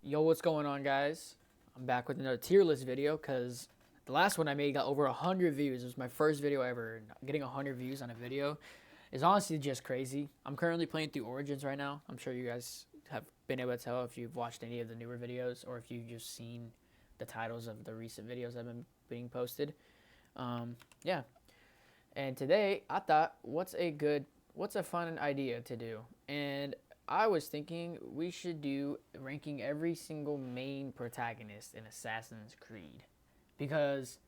Yo, what's going on, guys? I'm back with another tier list video because the last one I made got over 100 views. It was my first video ever. Getting 100 views on a video is honestly just crazy. I'm currently playing through Origins right now. I'm sure you guys have been able to tell if you've watched any of the newer videos or if you've just seen the titles of the recent videos that have been being posted. Yeah. And today I thought, what's a fun idea to do? And I was thinking we should do ranking every single main protagonist in Assassin's Creed. Because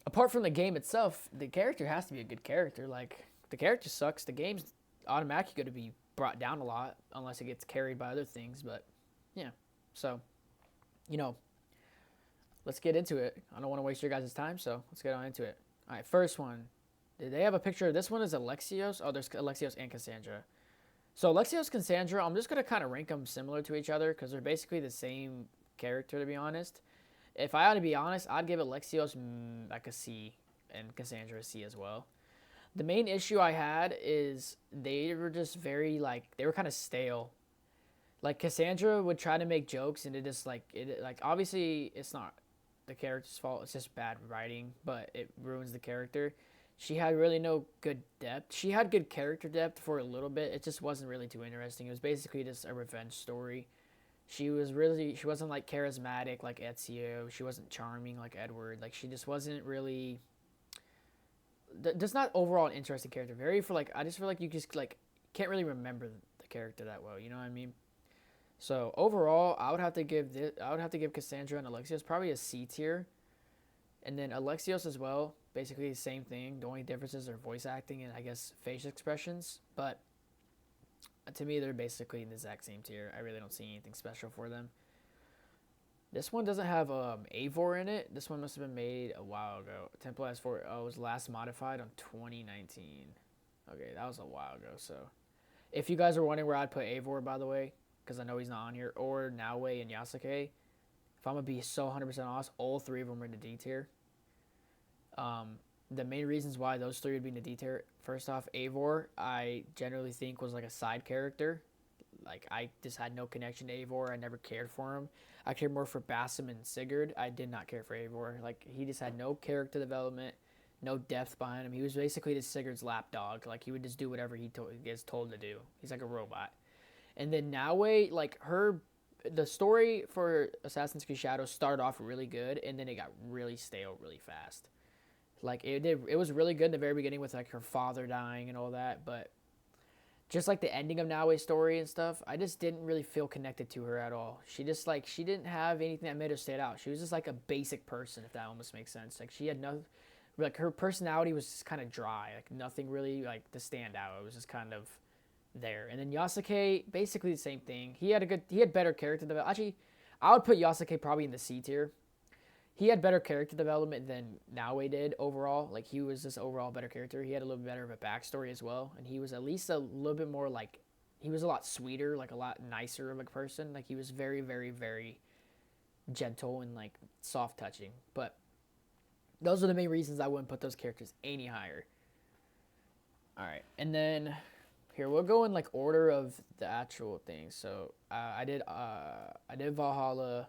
apart from the game itself, the character has to be a good character. Like, the character sucks, the game's automatically going to be brought down a lot unless it gets carried by other things. But yeah, so, you know, let's get into it. I don't want to waste your guys' time, so let's get on into it. All right, first one. Did they have a picture? This one is Alexios. Oh, there's Alexios and Cassandra. So Alexios, Cassandra, I'm just gonna kind of rank them similar to each other because they're basically the same character, to be honest. If I had to be honest, I'd give Alexios like a C and Cassandra a C as well. The main issue I had is they were just very they were kind of stale. Like Cassandra would try to make jokes and it obviously it's not the character's fault. It's just bad writing, but it ruins the character. She had really no good depth. She had good character depth for a little bit. It just wasn't really too interesting. It was basically just a revenge story. She wasn't like charismatic like Ezio. She wasn't charming like Edward. Like she just wasn't really just not overall an interesting character. Very for like I just feel like you just like can't really remember the character that well. You know what I mean? So overall, I would have to give Cassandra and Alexios probably a C tier, and then Alexios as well. Basically the same thing. The only differences are voice acting and I guess face expressions. But to me, they're basically in the exact same tier. I really don't see anything special for them. This one doesn't have Eivor in it. This one must have been made a while ago. Temple S4 was last modified on 2019. Okay, that was a while ago. So if you guys are wondering where I'd put Eivor, by the way, because I know he's not on here, or Naoe and Yasuke, if I'm going to be so 100% honest, all three of them are in the D tier. The main reasons why those three would be in the D tier, first off, Eivor, I generally think was like a side character. Like, I just had no connection to Eivor. I never cared for him. I cared more for Basim and Sigurd. I did not care for Eivor. Like, he just had no character development, no depth behind him. He was basically just Sigurd's lapdog. Like, he would just do whatever he gets told to do. He's like a robot. And then Naoe, the story for Assassin's Creed Shadows started off really good, and then it got really stale really fast. Like it was really good in the very beginning with like her father dying and all that, but just like the ending of Naoe's story and stuff, I just didn't really feel connected to her at all. She didn't have anything that made her stand out. She was just like a basic person, if that almost makes sense. Like she had no, like her personality was just kind of dry, like nothing really like to stand out. It was just kind of there. And then Yasuke, basically the same thing. He had better character development. Actually, I would put Yasuke probably in the C tier. He had better character development than Naoe did overall. Like he was just overall better character. He had a little bit better of a backstory as well, and he was at least a little bit more like he was a lot sweeter, like a lot nicer of a person. Like he was very, very, very gentle and like soft touching. But those are the main reasons I wouldn't put those characters any higher. All right, and then here we'll go in like order of the actual things. So I did Valhalla.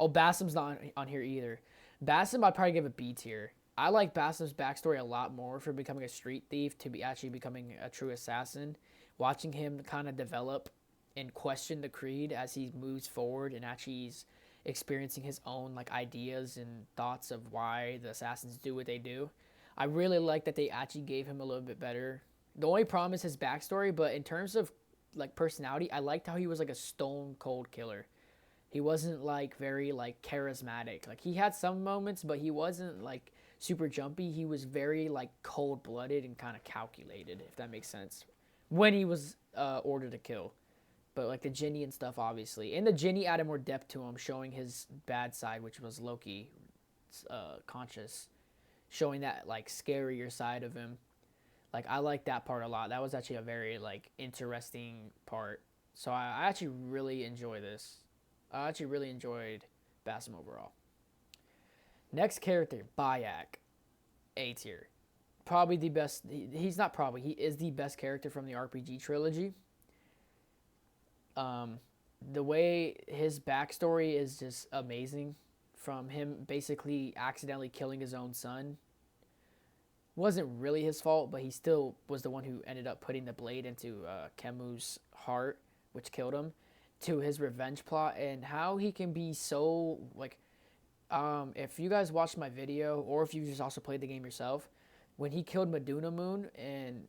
Oh, Basim's not on here either. Basim, I'd probably give a B tier. I like Basim's backstory a lot more from becoming a street thief to be actually becoming a true assassin. Watching him kind of develop and question the creed as he moves forward and actually he's experiencing his own like ideas and thoughts of why the assassins do what they do. I really like that they actually gave him a little bit better. The only problem is his backstory, but in terms of like personality, I liked how he was like a stone cold killer. He wasn't like very like charismatic. Like he had some moments, but he wasn't like super jumpy. He was very like cold blooded and kind of calculated, if that makes sense. When he was ordered to kill, but like the Ginny and stuff, obviously, and the Ginny added more depth to him, showing his bad side, which was Loki, conscious, showing that like scarier side of him. Like I like that part a lot. That was actually a very like interesting part. So I actually really enjoy this. I actually really enjoyed Basim overall. Next character, Bayak, A tier. Probably the best. He's not probably. He is the best character from the RPG trilogy. The way his backstory is just amazing. From him basically accidentally killing his own son, wasn't really his fault, but he still was the one who ended up putting the blade into Kemu's heart, which killed him, to his revenge plot, and how he can be so like, if you guys watched my video, or if you just also played the game yourself, when he killed Meduna Moon and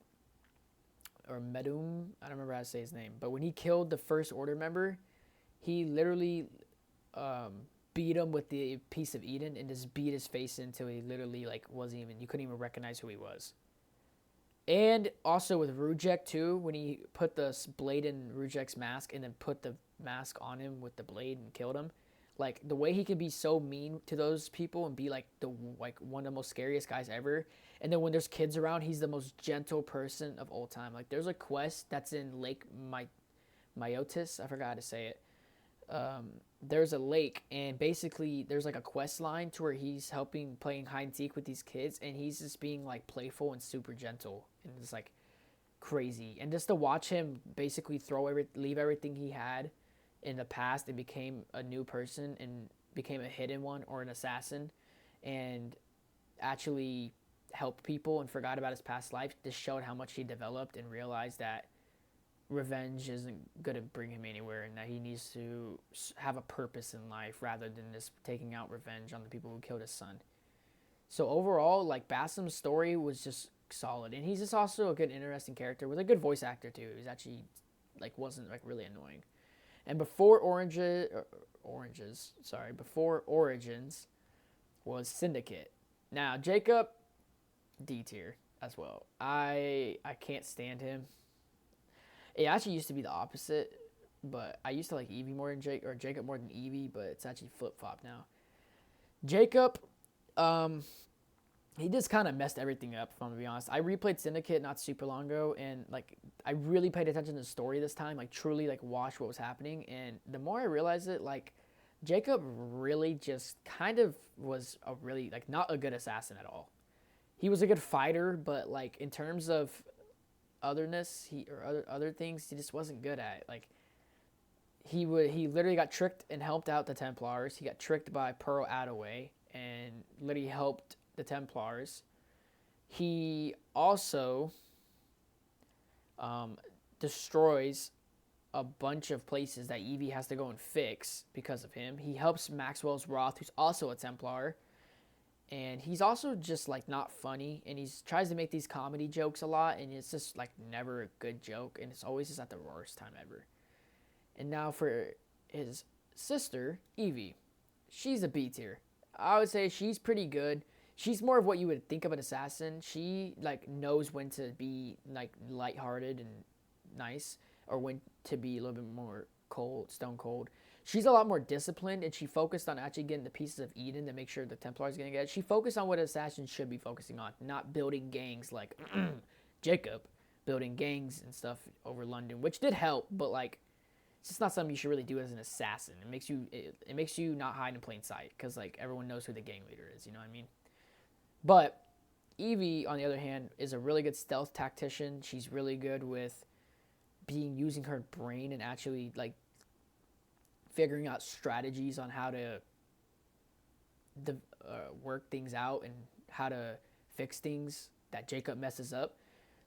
or Medum, I don't remember how to say his name, but when he killed the First Order member, he literally um, beat him with the piece of Eden and just beat his face until he literally like wasn't even, you couldn't even recognize who he was. And also with Rujek too, when he put the blade in Rujek's mask and then put the mask on him with the blade and killed him, like the way he can be so mean to those people and be like one of the most scariest guys ever. And then when there's kids around, he's the most gentle person of all time. Like there's a quest that's in Lake Myotis, I forgot how to say it. There's a lake, and basically there's like a quest line to where he's helping playing hide and seek with these kids, and he's just being like playful and super gentle and just like crazy. And just to watch him basically leave everything he had in the past and became a new person and became a hidden one or an assassin and actually helped people and forgot about his past life, just showed how much he developed and realized that revenge isn't going to bring him anywhere and that he needs to have a purpose in life rather than just taking out revenge on the people who killed his son. So overall, like Basim's story was just solid, and he's just also a good, interesting character with a good voice actor too. He's actually like wasn't like really annoying. And before before Origins was Syndicate. Now Jacob, D tier as well. I can't stand him. It actually used to be the opposite, but I used to like Eevee more than Jacob more than Eevee, but it's actually flip flop now. Jacob, he just kind of messed everything up. If I'm gonna be honest, I replayed Syndicate not super long ago, and like I really paid attention to the story this time, like truly like watched what was happening, and the more I realized it, like Jacob really just kind of was a really like not a good assassin at all. He was a good fighter, but like in terms of other things he just wasn't good at. Like he literally got tricked and helped out the Templars. He got tricked by Pearl Attaway and literally helped the Templars. He also destroys a bunch of places that Eevee has to go and fix because of him. He helps Maxwell's Wrath, who's also a Templar. And he's also just like not funny, and he tries to make these comedy jokes a lot, and it's just like never a good joke, and it's always just at the worst time ever. And now for his sister, Eevee. She's a B tier. I would say she's pretty good. She's more of what you would think of an assassin. She like knows when to be like lighthearted and nice, or when to be a little bit more cold, stone cold. She's a lot more disciplined, and she focused on actually getting the pieces of Eden to make sure the Templars going to get it. She focused on what assassins should be focusing on, not building gangs like Jacob, building gangs and stuff over London, which did help, but like it's just not something you should really do as an assassin. It makes you not hide in plain sight because like everyone knows who the gang leader is. You know what I mean? But Eevee, on the other hand, is a really good stealth tactician. She's really good with using her brain and actually like figuring out strategies on how to work things out and how to fix things that Jacob messes up.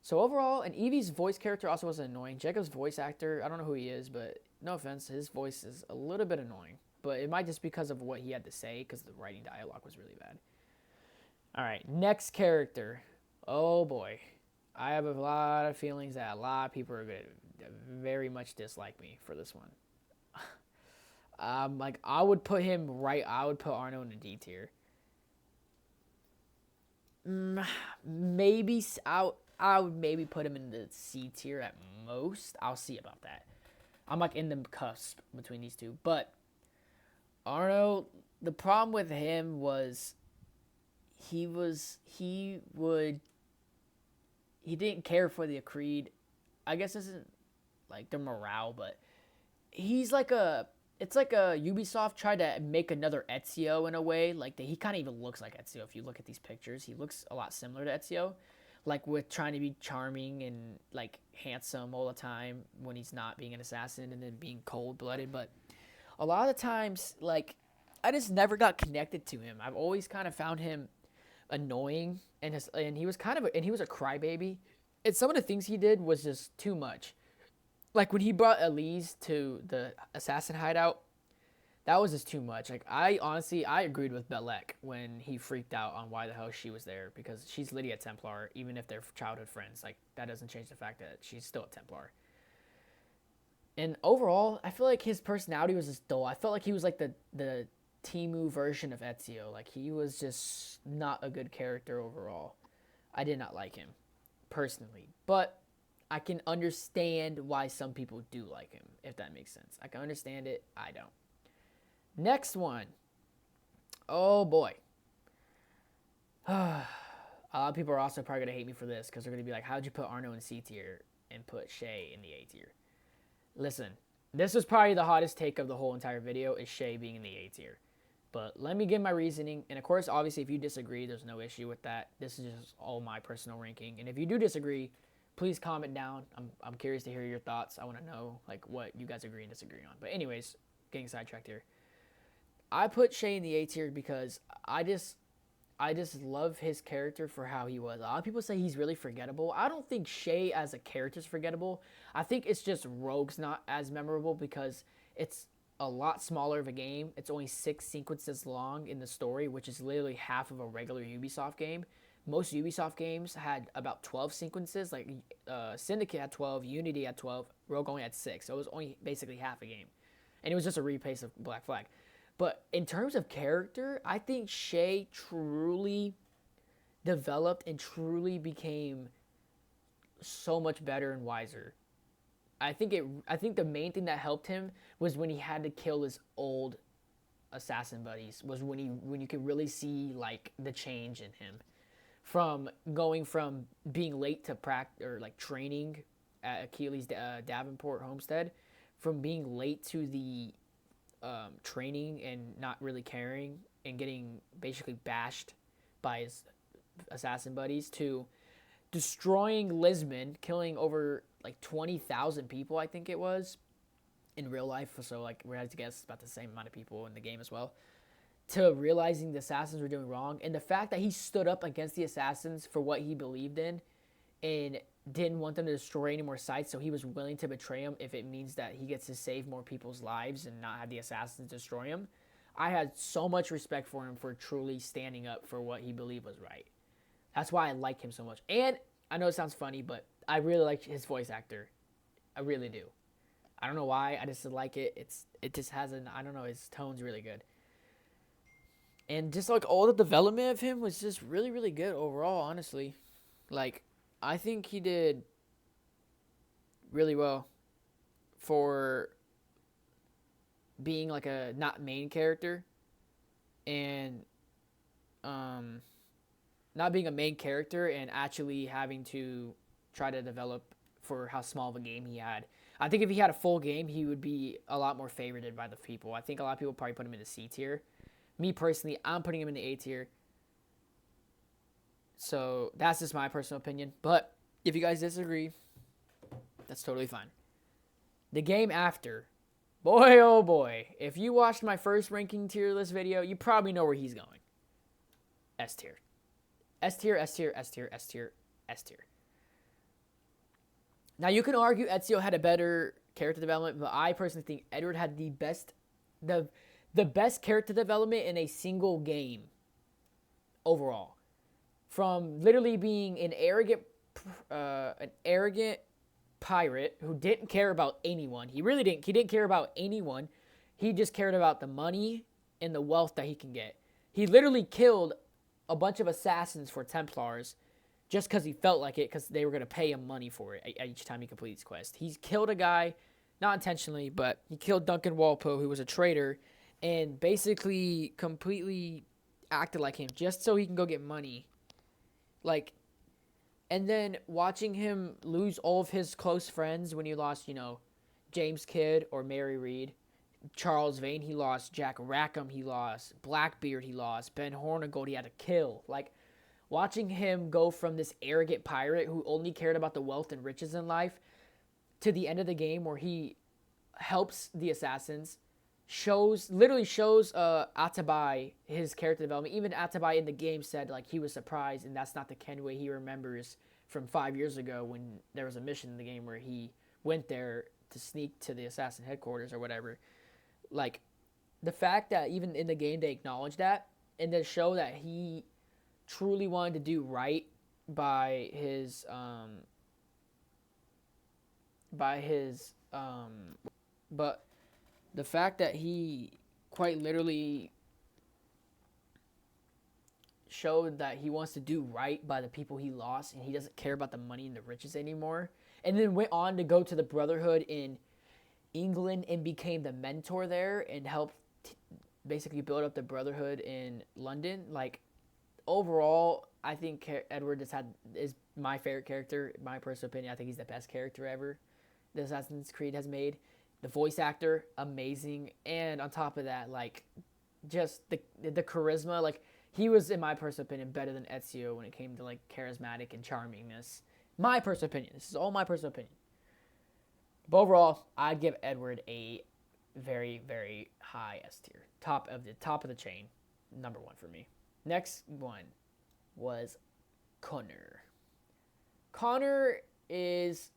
So overall, and Eevee's voice character also wasn't annoying. Jacob's voice actor, I don't know who he is, but no offense, his voice is a little bit annoying. But it might just because of what he had to say, because the writing dialogue was really bad. All right, next character. Oh boy. I have a lot of feelings that a lot of people are going to very much dislike me for this one. Like I would put Arno in a D tier. Maybe I would maybe put him in the C tier at most. I'll see about that. I'm like in the cusp between these two. But Arno, the problem with him was he didn't care for the Creed. I guess this isn't like the morale, but he's like it's like a Ubisoft tried to make another Ezio in a way. Like he kind of even looks like Ezio if you look at these pictures. He looks a lot similar to Ezio. like with trying to be charming and like handsome all the time when he's not being an assassin, and then being cold-blooded. But a lot of the times, like, I just never got connected to him. I've always kind of found him annoying, and he was a crybaby. And some of the things he did was just too much. Like when he brought Elise to the assassin hideout, that was just too much. Like I agreed with Belek when he freaked out on why the hell she was there, because she's Lydia Templar, even if they're childhood friends. Like that doesn't change the fact that she's still a Templar. And overall, I feel like his personality was just dull. I felt like he was like the Timu version of Ezio. Like he was just not a good character overall. I did not like him personally, but I can understand why some people do like him, if that makes sense. I can understand it. I don't. Next one. Oh boy. A lot of people are also probably going to hate me for this, because they're going to be like, how'd you put Arno in C tier and put Shay in the A tier? Listen, this was probably the hottest take of the whole entire video, is Shay being in the A tier. But let me give my reasoning. And of course, obviously, if you disagree, there's no issue with that. This is just all my personal ranking. And if you do disagree, please comment down. I'm curious to hear your thoughts. I want to know like what you guys agree and disagree on. But anyways, getting sidetracked here. I put Shay in the A tier because I just love his character for how he was. A lot of people say he's really forgettable. I don't think Shay as a character is forgettable. I think it's just Rogue's not as memorable because it's a lot smaller of a game. It's only 6 sequences long in the story, which is literally half of a regular Ubisoft game. Most Ubisoft games had about 12 sequences. Like Syndicate had 12, Unity had 12, Rogue only had 6. So it was only basically half a game. And it was just a repace of Black Flag. But in terms of character, I think Shay truly developed and truly became so much better and wiser. I think the main thing that helped him was when he had to kill his old assassin buddies, was when you could really see like the change in him, from going from being late to practice or like training at Achilles Davenport homestead, from being late to the training and not really caring and getting basically bashed by his assassin buddies, to destroying Lisbon, killing over like 20,000 people, I think it was, in real life. So like we had to guess about the same amount of people in the game as well. To realizing the assassins were doing wrong, and the fact that he stood up against the assassins for what he believed in and didn't want them to destroy any more sites, so he was willing to betray them if it means that he gets to save more people's lives and not have the assassins destroy him. I had so much respect for him for truly standing up for what he believed was right. That's why I like him so much. And I know it sounds funny, but I really like his voice actor. I really do. I don't know why. I just like it. It just has I don't know, his tone's really good. And just like all the development of him was just really, really good overall, honestly. Like, I think he did really well for being like a not main character, and not being a main character and actually having to try to develop for how small of a game he had. I think if he had a full game, he would be a lot more favorited by the people. I think a lot of people probably put him in the C tier. Me personally, I'm putting him in the A tier. So that's just my personal opinion. But if you guys disagree, that's totally fine. The game after. Boy, oh boy. If you watched my first ranking tier list video, you probably know where he's going. S tier. S tier, S tier, S tier, S tier, S tier. Now you can argue Ezio had a better character development, but I personally think Edward had the best character development in a single game overall. From literally being an arrogant pirate who didn't care about anyone. He really didn't. He didn't care about anyone. He just cared about the money and the wealth that he can get. He literally killed a bunch of assassins for Templars just because he felt like it, because they were going to pay him money for it each time he completes his quest. He killed a guy, not intentionally, but he killed Duncan Walpole, who was a traitor, and basically completely acted like him just so he can go get money. Like, and then watching him lose all of his close friends when he lost, James Kidd or Mary Reed, Charles Vane, he lost Jack Rackham, he lost Blackbeard, he lost Ben Hornigold, he had to kill. Like, watching him go from this arrogant pirate who only cared about the wealth and riches in life to the end of the game where he helps the assassins, literally shows Atabai his character development. Even Atabai in the game said like he was surprised, and that's not the Kenway he remembers from 5 years ago when there was a mission in the game where he went there to sneak to the assassin headquarters or whatever. Like the fact that even in the game they acknowledge that and they show that he truly wanted to do right by his but the fact that he quite literally showed that he wants to do right by the people he lost and he doesn't care about the money and the riches anymore, and then went on to go to the Brotherhood in England and became the mentor there and helped basically build up the Brotherhood in London. Like overall, I think Edward is my favorite character. In my personal opinion, I think he's the best character ever the Assassin's Creed has made. The voice actor, amazing, and on top of that, like just the charisma. Like he was, in my personal opinion, better than Ezio when it came to like charismatic and charmingness. My personal opinion. This is all my personal opinion. But overall, I'd give Edward a very, very high S tier. Top of the chain. Number one for me. Next one was Connor. Connor is,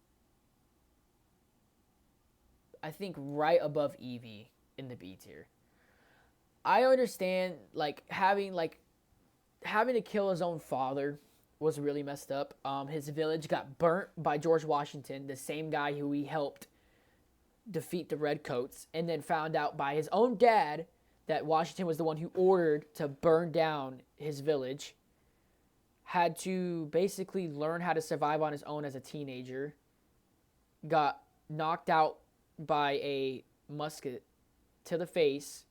I think, right above Evie in the B tier. I understand having to kill his own father was really messed up. His village got burnt by George Washington, the same guy who he helped defeat the Redcoats, and then found out by his own dad that Washington was the one who ordered to burn down his village. Had to basically learn how to survive on his own as a teenager. Got knocked out by a musket to the face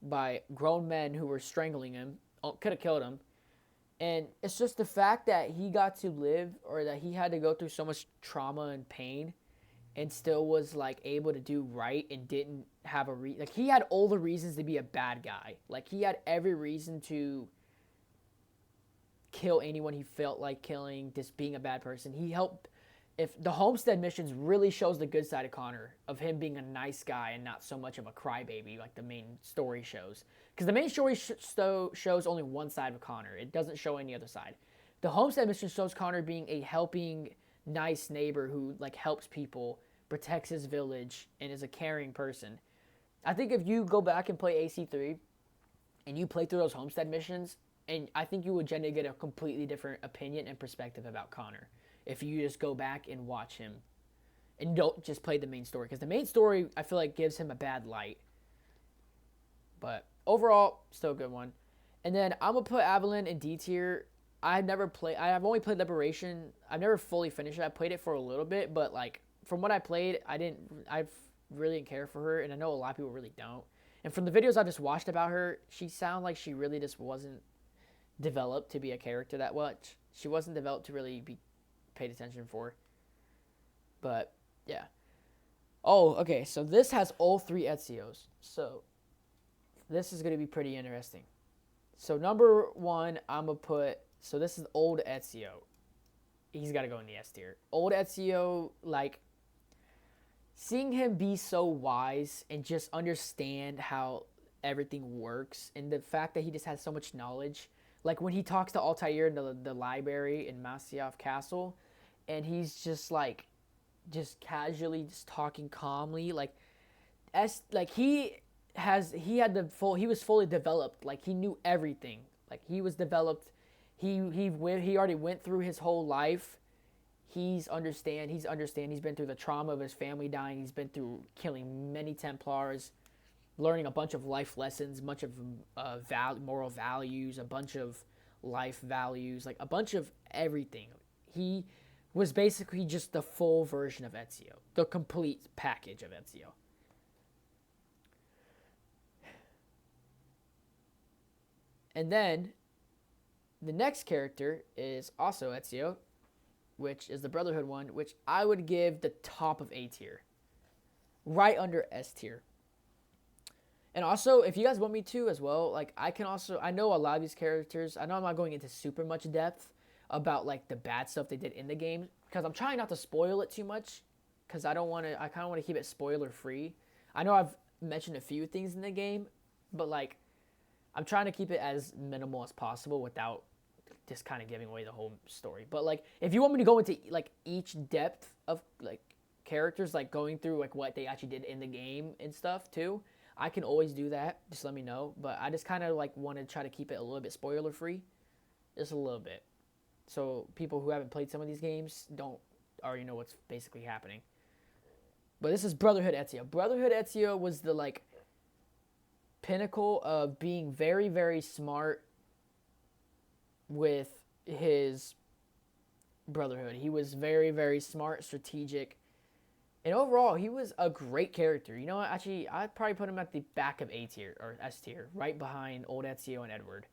by grown men who were strangling him. Could have killed him. And it's just the fact that he got to live, or that he had to go through so much trauma and pain and still was like able to do right and didn't have he had all the reasons to be a bad guy. Like he had every reason to kill anyone he felt like killing, just being a bad person. He helped. If the Homestead missions really shows the good side of Connor, of him being a nice guy and not so much of a crybaby like the main story shows. Because the main story shows only one side of Connor. It doesn't show any other side. The Homestead mission shows Connor being a helping, nice neighbor who like helps people, protects his village, and is a caring person. I think if you go back and play AC3 and you play through those Homestead missions, and I think you would generally get a completely different opinion and perspective about Connor if you just go back and watch him and don't just play the main story. Because the main story, I feel like, gives him a bad light. But overall, still a good one. And then I'm going to put Avalon in D tier. I've only played Liberation. I've never fully finished it. I played it for a little bit, but like from what I played, I really didn't care for her, and I know a lot of people really don't. And from the videos I just watched about her, she sounded like she really just wasn't developed to be a character that much. She wasn't developed to really be paid attention for. But yeah. Oh, okay. So this has all three Ezios. So this is going to be pretty interesting. So number one, I'm going to put, so this is old Ezio. He's got to go in the S tier. Old Ezio, like, seeing him be so wise and just understand how everything works, and the fact that he just has so much knowledge. Like when he talks to Altair in the library in Masyaf Castle, and he's just like, just casually just talking calmly, he was fully developed. Like he knew everything. Like he was developed. He already went through his whole life. He's He's been through the trauma of his family dying. He's been through killing many Templars, learning a bunch of life lessons, a bunch of moral values, a bunch of life values, like a bunch of everything. He was basically just the full version of Ezio, the complete package of Ezio. And then the next character is also Ezio, which is the Brotherhood one, which I would give the top of A tier, right under S tier. And also, if you guys want me to as well, like I know a lot of these characters. I know I'm not going into super much depth about like the bad stuff they did in the game because I'm trying not to spoil it too much because I don't want to. I kind of want to keep it spoiler free. I know I've mentioned a few things in the game, but like I'm trying to keep it as minimal as possible without just kind of giving away the whole story. But like, if you want me to go into like each depth of like characters, like going through like what they actually did in the game and stuff too, I can always do that. Just let me know. But I just kind of like want to try to keep it a little bit spoiler free, just a little bit, so people who haven't played some of these games don't already know what's basically happening. But this is Brotherhood Ezio. Brotherhood Ezio was the like pinnacle of being very, very smart with his brotherhood. He was very, very smart, strategic, and overall, he was a great character. You know what? Actually, I'd probably put him at the back of A tier or S tier, right behind old Ezio and Edward.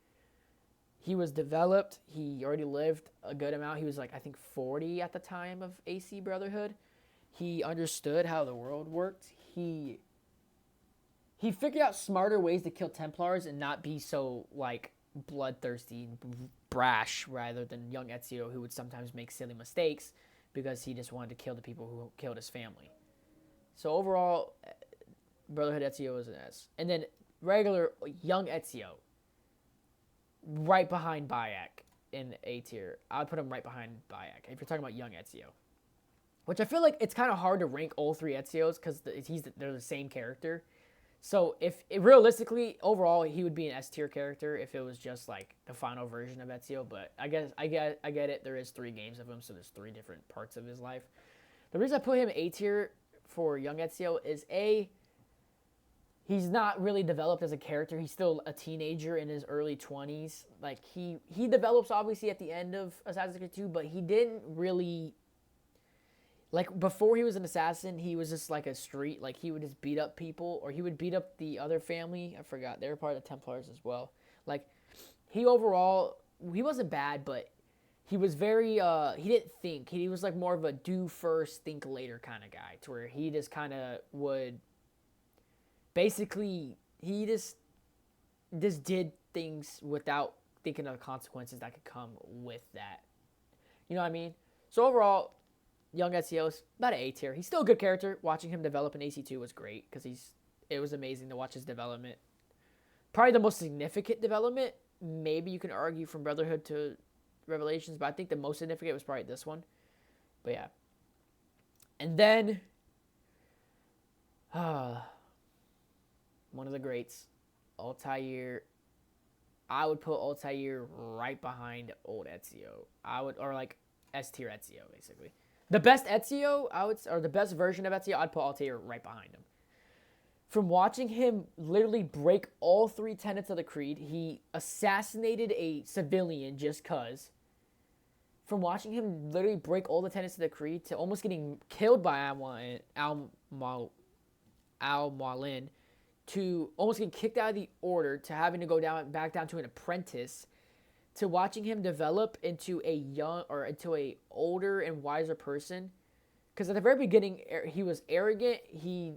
He was developed. He already lived a good amount. He was like, I think 40 at the time of AC Brotherhood. He understood how the world worked. He figured out smarter ways to kill Templars and not be so like bloodthirsty and brash rather than young Ezio, who would sometimes make silly mistakes because he just wanted to kill the people who killed his family. So overall, Brotherhood Ezio is an S. And then regular young Ezio, right behind Bayek in A tier. I would put him right behind Bayek if you're talking about young Ezio. Which I feel like it's kind of hard to rank all three Ezios because they're the same character. So if realistically, overall, he would be an S tier character if it was just like the final version of Ezio. But I get it. There is 3 games of him, so there's 3 different parts of his life. The reason I put him A tier for young Ezio is he's not really developed as a character. He's still a teenager in his early 20s. Like he develops obviously at the end of Assassin's Creed 2, but he didn't really. Like, before he was an assassin, he was just like a street. Like, he would just beat up people, or he would beat up the other family. I forgot. They were part of the Templars as well. Like, he overall, he wasn't bad, but he was very, he didn't think. He was like more of a do first, think later kind of guy, to where he just kind of would, basically, he just did things without thinking of the consequences that could come with that. You know what I mean? So, overall, young Ezio's about an A tier. He's still a good character. Watching him develop in AC2 was great because it was amazing to watch his development. Probably the most significant development, maybe you can argue from Brotherhood to Revelations, but I think the most significant was probably this one. But yeah. And then, one of the greats, Altair. I would put Altair right behind old Ezio. Or like S tier Ezio, basically. The best Ezio, or the best version of Ezio, I'd put Altair right behind him. From watching him literally break all 3 tenets of the Creed, he assassinated a civilian just cuz. From watching him literally break all the tenets of the Creed to almost getting killed by Al-Mualim, to almost getting kicked out of the order, to having to go back down to an apprentice, to watching him develop into a older and wiser person. Because at the very beginning, he was arrogant. He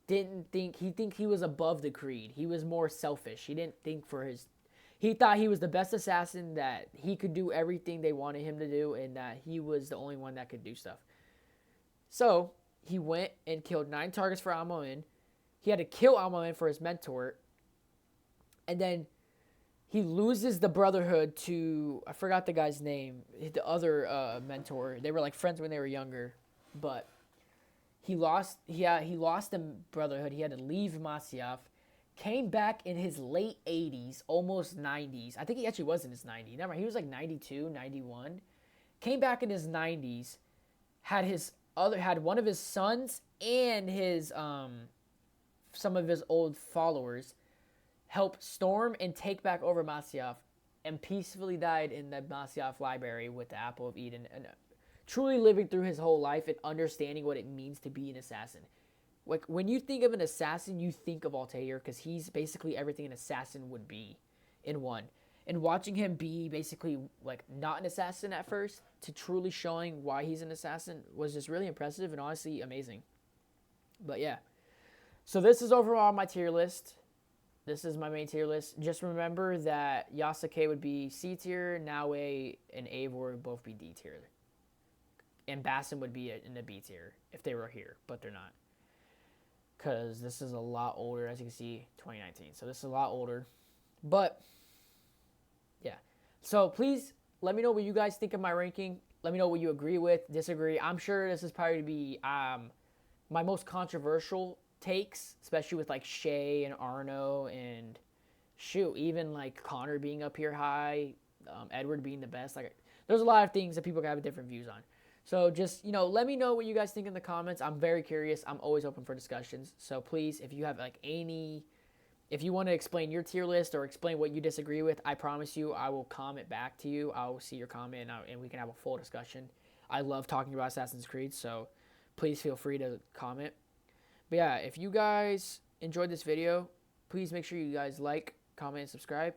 think he was above the Creed. He was more selfish. He didn't think he thought he was the best assassin, that he could do everything they wanted him to do, and that he was the only one that could do stuff. So he went and killed 9 targets for Al-Mualim. He had to kill Al-Mualim for his mentor. And then he loses the Brotherhood to, I forgot the guy's name, the other mentor. They were like friends when they were younger, but he lost the Brotherhood. He had to leave Masyaf, came back in his late 80s, almost 90s. I think he actually was in his 90s. Never mind, he was like 92, 91. Came back in his 90s, had one of his sons and his some of his old followers help storm and take back over Masyaf, and peacefully died in the Masyaf library with the Apple of Eden, and truly living through his whole life and understanding what it means to be an assassin. Like, when you think of an assassin, you think of Altair, because he's basically everything an assassin would be in one. And watching him be basically like not an assassin at first to truly showing why he's an assassin was just really impressive and honestly amazing. But yeah. So this is overall my tier list. this is my main tier list. Just remember that Yasuke would be C tier, Naue and Eivor would both be D tier. And Basim would be in the B tier if they were here, but they're not. Because this is a lot older, as you can see, 2019. So this is a lot older. But, yeah. So please let me know what you guys think of my ranking. Let me know what you agree with, disagree. I'm sure this is probably to be my most controversial takes, especially with like Shay and Arno and even like Connor being up here high, Edward being the best. Like, there's a lot of things that people can have different views on. So just, let me know what you guys think in the comments. I'm very curious. I'm always open for discussions. So please, if you have like if you want to explain your tier list or explain what you disagree with, I promise you I will comment back to you. I will see your comment and we can have a full discussion. I love talking about Assassin's Creed, so please feel free to comment. But yeah, if you guys enjoyed this video, please make sure you guys like, comment, and subscribe.